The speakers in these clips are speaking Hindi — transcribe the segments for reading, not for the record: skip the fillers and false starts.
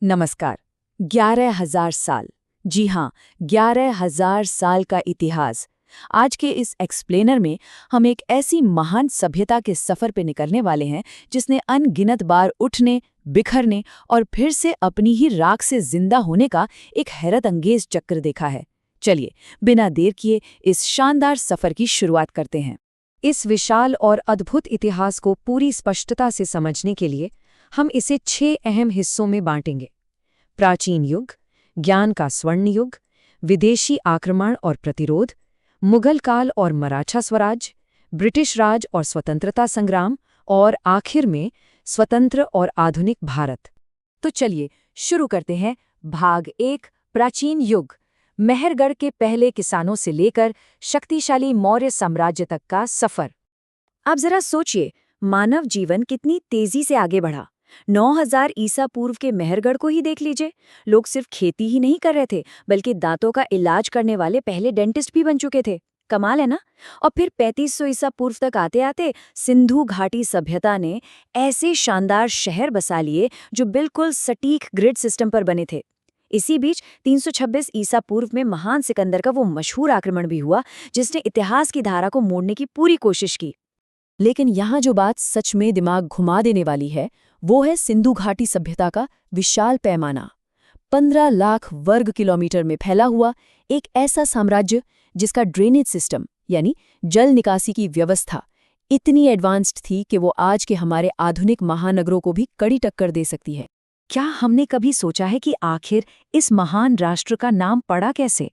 नमस्कार। 11,000 साल, जी हाँ, 11,000 साल का इतिहास। आज के इस एक्सप्लेनर में हम एक ऐसी महान सभ्यता के सफर पे निकलने वाले हैं जिसने अनगिनत बार उठने, बिखरने और फिर से अपनी ही राख से जिंदा होने का एक हैरत अंगेज चक्र देखा है। चलिए, बिना देर किए इस शानदार सफर की शुरुआत करते हैं। इस विशाल और अद्भुत इतिहास को पूरी स्पष्टता से समझने के लिए हम इसे 6 अहम हिस्सों में बांटेंगे। प्राचीन युग, ज्ञान का स्वर्ण युग, विदेशी आक्रमण और प्रतिरोध, मुगल काल और मराठा स्वराज, ब्रिटिश राज और स्वतंत्रता संग्राम, और आखिर में स्वतंत्र और आधुनिक भारत। तो चलिए शुरू करते हैं। भाग 1, प्राचीन युग, मेहरगढ़ के पहले किसानों से लेकर शक्तिशाली मौर्य साम्राज्य तक का सफर। अब जरा सोचिए, मानव जीवन कितनी तेजी से आगे बढ़ा। 9000 ईसा पूर्व के मेहरगढ़ को ही देख लीजिए। लोग सिर्फ खेती ही नहीं कर रहे थे, बल्कि दांतों का इलाज करने वाले पहले डेंटिस्ट भी बन चुके थे। कमाल है ना। और फिर 3500 ईसा पूर्व तक आते आते सिंधु घाटी सभ्यता ने ऐसे शानदार शहर बसा लिए जो बिल्कुल सटीक ग्रिड सिस्टम पर बने थे। इसी बीच 326 ईसा पूर्व में महान सिकंदर का वो मशहूर आक्रमण भी हुआ जिसने इतिहास की धारा को मोड़ने की पूरी कोशिश की। लेकिन यहाँ जो बात सच में दिमाग घुमा देने वाली है वो है सिंधु घाटी सभ्यता का विशाल पैमाना। 15 लाख वर्ग किलोमीटर में फैला हुआ एक ऐसा साम्राज्य जिसका ड्रेनेज सिस्टम यानी जल निकासी की व्यवस्था इतनी एडवांस्ड थी कि वो आज के हमारे आधुनिक महानगरों को भी कड़ी टक्कर दे सकती है। क्या हमने कभी सोचा है कि आखिर इस महान राष्ट्र का नाम पड़ा कैसे?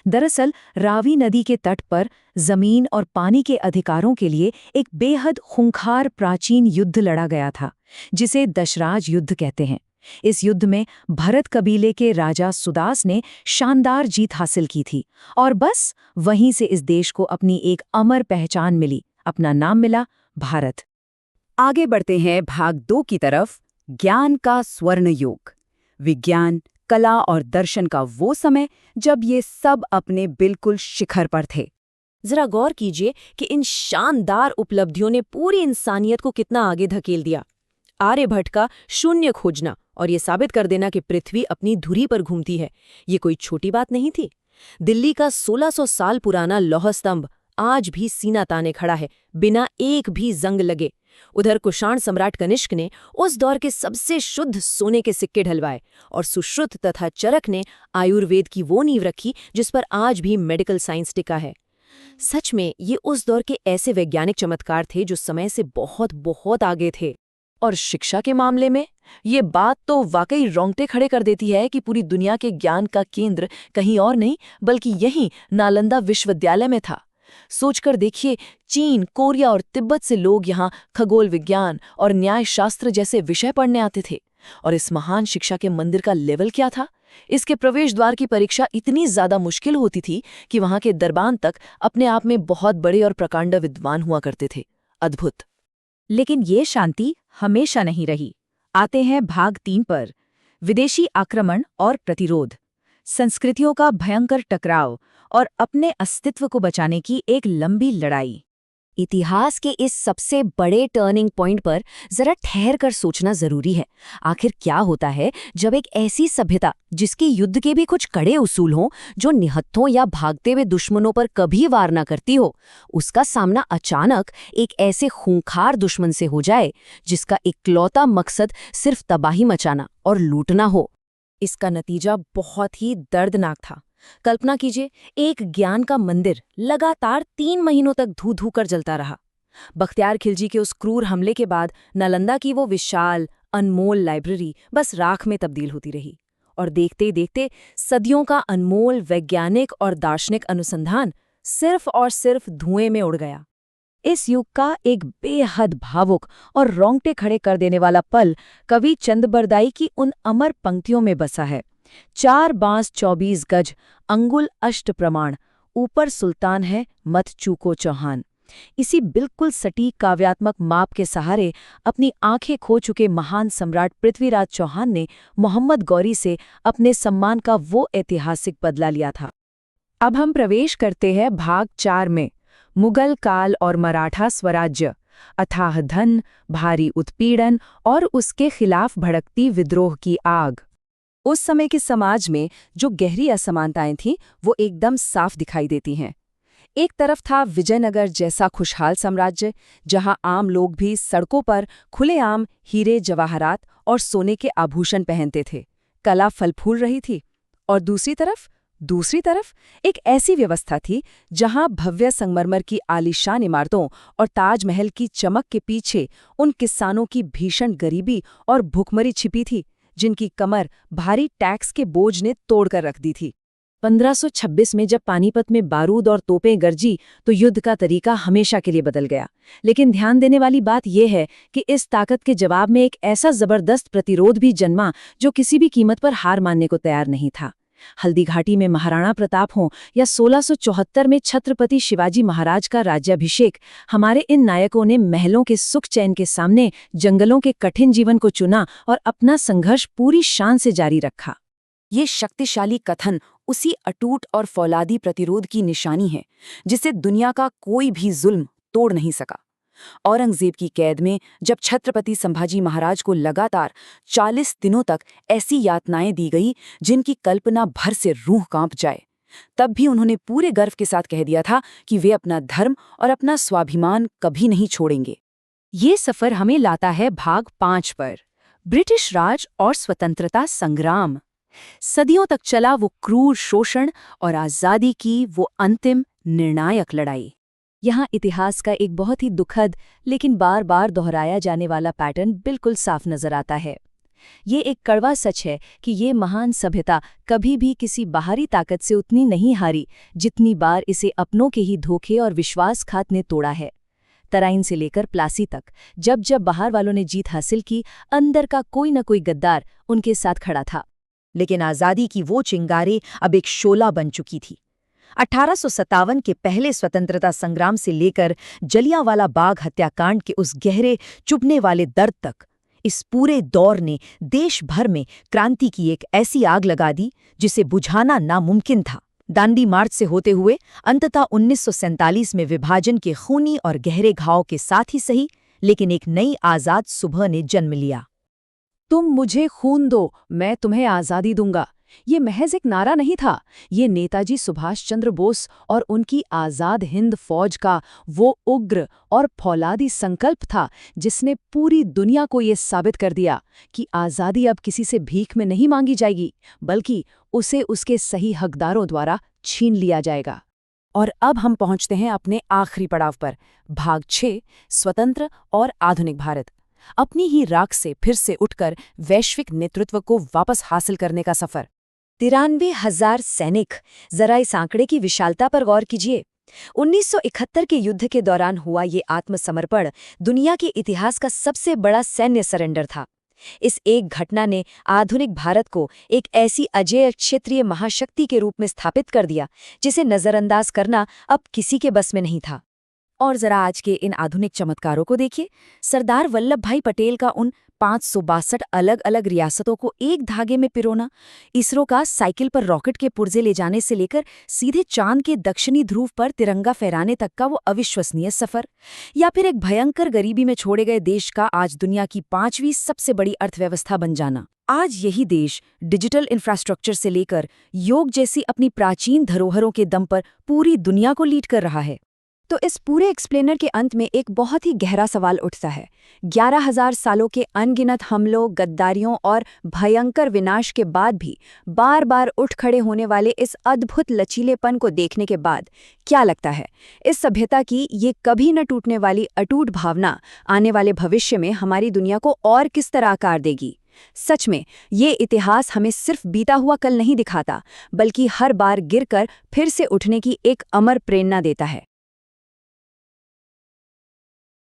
दरअसल रावी नदी के तट पर जमीन और पानी के अधिकारों के लिए एक बेहद खूंखार प्राचीन युद्ध लड़ा गया था, जिसे दशराज युद्ध कहते हैं। इस युद्ध में भरत कबीले के राजा सुदास ने शानदार जीत हासिल की थी और बस वहीं से इस देश को अपनी एक अमर पहचान मिली, अपना नाम मिला भारत। आगे बढ़ते हैं भाग 2 की तरफ। ज्ञान का स्वर्ण युग, विज्ञान, कला और दर्शन का वो समय जब ये सब अपने बिल्कुल शिखर पर थे। जरा गौर कीजिए कि इन शानदार उपलब्धियों ने पूरी इंसानियत को कितना आगे धकेल दिया। आर्यभट्ट का शून्य खोजना और ये साबित कर देना कि पृथ्वी अपनी धुरी पर घूमती है, ये कोई छोटी बात नहीं थी। दिल्ली का 1600 साल पुराना लौह स्तंभ आज भी सीना ताने खड़ा है, बिना एक भी जंग लगे। उधर कुषाण सम्राट कनिष्क ने उस दौर के सबसे शुद्ध सोने के सिक्के ढलवाए और सुश्रुत तथा चरक ने आयुर्वेद की वो नींव रखी जिस पर आज भी मेडिकल साइंस टिका है। सच में ये उस दौर के ऐसे वैज्ञानिक चमत्कार थे जो समय से बहुत बहुत आगे थे। और शिक्षा के मामले में ये बात तो वाकई रोंगटे खड़े कर देती है कि पूरी दुनिया के ज्ञान का केंद्र कहीं और नहीं बल्कि यहीं नालंदा विश्वविद्यालय में था। सोचकर देखिए, चीन, कोरिया और तिब्बत से लोग यहाँ खगोल विज्ञान और न्याय शास्त्र जैसे विषय पढ़ने आते थे। और इस महान शिक्षा के मंदिर का लेवल क्या था? इसके प्रवेश द्वार की परीक्षा इतनी ज्यादा मुश्किल होती थी कि वहां के दरबान तक अपने आप में बहुत बड़े और प्रकांड विद्वान हुआ करते थे। अद्भुत। लेकिन ये शांति हमेशा नहीं रही। आते हैं भाग 3 पर, विदेशी आक्रमण और प्रतिरोध, संस्कृतियों का भयंकर टकराव और अपने अस्तित्व को बचाने की एक लंबी लड़ाई। इतिहास के इस सबसे बड़े टर्निंग पॉइंट पर जरा ठहर कर सोचना जरूरी है। आखिर क्या होता है जब एक ऐसी सभ्यता जिसकी युद्ध के भी कुछ कड़े उसूल हों, जो निहत्थों या भागते हुए दुश्मनों पर कभी वार ना करती हो, उसका सामना अचानक एक ऐसे खूंखार दुश्मन से हो जाए जिसका इकलौता मकसद सिर्फ तबाही मचाना और लूटना हो। इसका नतीजा बहुत ही दर्दनाक था। कल्पना कीजिए, एक ज्ञान का मंदिर लगातार 3 महीनों तक धू धू कर जलता रहा। बख्तियार खिलजी के उस क्रूर हमले के बाद नालंदा की वो विशाल अनमोल लाइब्रेरी बस राख में तब्दील होती रही। और देखते देखते सदियों का अनमोल वैज्ञानिक और दार्शनिक अनुसंधान सिर्फ और सिर्फ धुएं में उड़ गया। इस युग का एक बेहद भावुक और रोंगटे खड़े कर देने वाला पल कवि चंदबरदाई की उन अमर पंक्तियों में बसा है। 4 बांस 24 गज, अंगुल अष्ट प्रमाण, ऊपर सुल्तान है मत चूको चौहान। इसी बिल्कुल सटीक काव्यात्मक माप के सहारे अपनी आंखें खो चुके महान सम्राट पृथ्वीराज चौहान ने मोहम्मद गौरी से अपने सम्मान का वो ऐतिहासिक बदला लिया था। अब हम प्रवेश करते हैं भाग 4 में, मुगल काल और मराठा स्वराज्य, अथाह धन, भारी उत्पीड़न और उसके खिलाफ भड़कती विद्रोह की आग। उस समय के समाज में जो गहरी असमानताएं थीं वो एकदम साफ दिखाई देती हैं। एक तरफ था विजयनगर जैसा खुशहाल साम्राज्य, जहां आम लोग भी सड़कों पर खुलेआम हीरे जवाहरात और सोने के आभूषण पहनते थे, कला फल फूल रही थी। और दूसरी तरफ एक ऐसी व्यवस्था थी जहां भव्य संगमरमर की आलीशान इमारतों और ताजमहल की चमक के पीछे उन किसानों की भीषण गरीबी और भुखमरी छिपी थी, जिनकी कमर भारी टैक्स के बोझ ने तोड़कर रख दी थी। 1526 में जब पानीपत में बारूद और तोपें गरजी तो युद्ध का तरीका हमेशा के लिए बदल गया। लेकिन ध्यान देने वाली बात यह है कि इस ताकत के जवाब में एक ऐसा जबरदस्त प्रतिरोध भी जन्मा जो किसी भी कीमत पर हार मानने को तैयार नहीं था। हल्दीघाटी में महाराणा प्रताप हों या 1674 में छत्रपति शिवाजी महाराज का राज्याभिषेक, हमारे इन नायकों ने महलों के सुख चैन के सामने जंगलों के कठिन जीवन को चुना और अपना संघर्ष पूरी शान से जारी रखा। ये शक्तिशाली कथन उसी अटूट और फौलादी प्रतिरोध की निशानी है जिसे दुनिया का कोई भी जुल्म तोड़ नहीं सका। औरंगजेब की कैद में जब छत्रपति संभाजी महाराज को लगातार 40 दिनों तक ऐसी यातनाएं दी गई जिनकी कल्पना भर से रूह कांप जाए, तब भी उन्होंने पूरे गर्व के साथ कह दिया था कि वे अपना धर्म और अपना स्वाभिमान कभी नहीं छोड़ेंगे। ये सफर हमें लाता है भाग 5 पर, ब्रिटिश राज और स्वतंत्रता संग्राम। सदियों तक चला वो क्रूर शोषण और आज़ादी की वो अंतिम निर्णायक लड़ाई। यहाँ इतिहास का एक बहुत ही दुखद लेकिन बार बार दोहराया जाने वाला पैटर्न बिल्कुल साफ नजर आता है। ये एक कड़वा सच है कि ये महान सभ्यता कभी भी किसी बाहरी ताकत से उतनी नहीं हारी जितनी बार इसे अपनों के ही धोखे और विश्वासघात ने तोड़ा है। तराइन से लेकर प्लासी तक जब जब बाहर वालों ने जीत हासिल की, अंदर का कोई न कोई गद्दार उनके साथ खड़ा था। लेकिन आज़ादी की वो चिंगारी अब एक शोला बन चुकी थी। 1857 के पहले स्वतंत्रता संग्राम से लेकर जलियांवाला बाग हत्याकांड के उस गहरे चुभने वाले दर्द तक, इस पूरे दौर ने देश भर में क्रांति की एक ऐसी आग लगा दी जिसे बुझाना नामुमकिन था। दांडी मार्च से होते हुए अंततः 1947 में विभाजन के खूनी और गहरे घाव के साथ ही सही, लेकिन एक नई आज़ाद सुबह ने जन्म लिया। तुम मुझे खून दो, मैं तुम्हें आज़ादी दूंगा। ये महज एक नारा नहीं था, ये नेताजी सुभाष चंद्र बोस और उनकी आज़ाद हिंद फौज का वो उग्र और फौलादी संकल्प था जिसने पूरी दुनिया को ये साबित कर दिया कि आज़ादी अब किसी से भीख में नहीं मांगी जाएगी, बल्कि उसे उसके सही हकदारों द्वारा छीन लिया जाएगा। और अब हम पहुंचते हैं अपने आखिरी पड़ाव पर, भाग 6, स्वतंत्र और आधुनिक भारत। अपनी ही राख से फिर से उठकर वैश्विक नेतृत्व को वापस हासिल करने का सफर। 93,000 सैनिक, जरा इस आंकड़े की विशालता पर गौर कीजिए। 1971 के युद्ध के दौरान हुआ ये आत्मसमर्पण दुनिया के इतिहास का सबसे बड़ा सैन्य सरेंडर था। इस एक घटना ने आधुनिक भारत को एक ऐसी अजेय क्षेत्रीय महाशक्ति के रूप में स्थापित कर दिया जिसे नजरअंदाज करना अब किसी के बस में नहीं था। और जरा आज के इन आधुनिक चमत्कारों को देखिए। सरदार वल्लभ भाई पटेल का उन 562 अलग अलग रियासतों को एक धागे में पिरोना, इसरो का साइकिल पर रॉकेट के पुर्जे ले जाने से लेकर सीधे चांद के दक्षिणी ध्रुव पर तिरंगा फहराने तक का वो अविश्वसनीय सफर, या फिर एक भयंकर गरीबी में छोड़े गए देश का आज दुनिया की 5वीं सबसे बड़ी अर्थव्यवस्था बन जाना। आज यही देश डिजिटल इंफ्रास्ट्रक्चर से लेकर योग जैसी अपनी प्राचीन धरोहरों के दम पर पूरी दुनिया को लीड कर रहा है। तो इस पूरे एक्सप्लेनर के अंत में एक बहुत ही गहरा सवाल उठता है। 11,000 सालों के अनगिनत हमलों, गद्दारियों और भयंकर विनाश के बाद भी बार बार उठ खड़े होने वाले इस अद्भुत लचीलेपन को देखने के बाद क्या लगता है, इस सभ्यता की ये कभी न टूटने वाली अटूट भावना आने वाले भविष्य में हमारी दुनिया को और किस तरह आकार देगी? सच में ये इतिहास हमें सिर्फ बीता हुआ कल नहीं दिखाता, बल्कि हर बार गिरकर फिर से उठने की एक अमर प्रेरणा देता है।